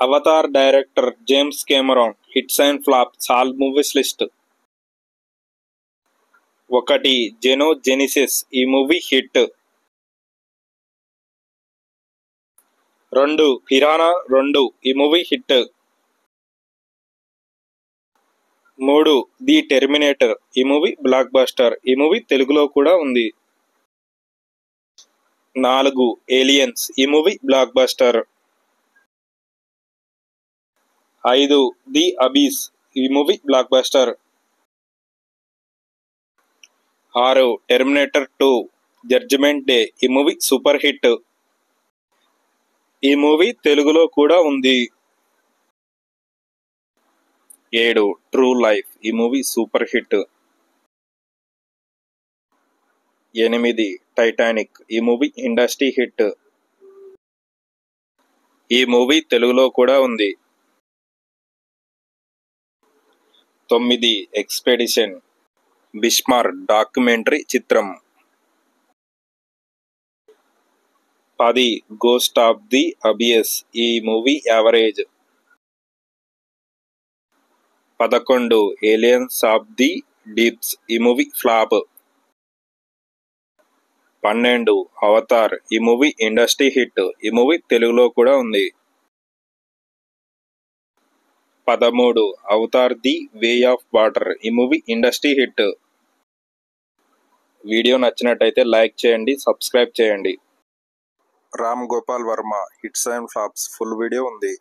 Avatar director James Cameron. Hits and flops all movies list. 1. Xenogenesis. ఈ movie hit. 2. Piranha 2. ఈ movie hit. 3. The Terminator. ఈ movie blockbuster. ఈ movie తెలుగులో కూడా ఉంది. 4. Aliens. ఈ movie blockbuster. 5. The Abyss. ఈ movie blockbuster. 6. Terminator 2 Judgment Day. ఈ మూవీ సూపర్ హిట్. ఈ మూవీ తెలుగులో కూడా ఉంది. 7. True Life. ఈ మూవీ సూపర్ హిట్. 8. టైటానిక్. ఈ మూవీ ఇండస్ట్రీ హిట్. ఈ మూవీ తెలుగులో కూడా ఉంది. 9. ఎక్స్పెడిషన్. బిస్మార్క్ డాక్యుమెంటరీ చిత్రం. 10. Ghost of the abyss. ఈ movie average. 11. Aliens of the deeps. ఈ మూవీ ఫ్లాప్. 12. అవతార్. ఈ మూవీ ఇండస్ట్రీ హిట్. ఈ మూవీ తెలుగులో కూడా ఉంది. 13. Avatar the way of water. ఈ మూవీ ఇండస్ట్రీ హిట్. వీడియో నచ్చినట్టయితే లైక్ చేయండి, సబ్స్క్రైబ్ చేయండి. Ram Gopal Varma hits and flops full video ఉంది.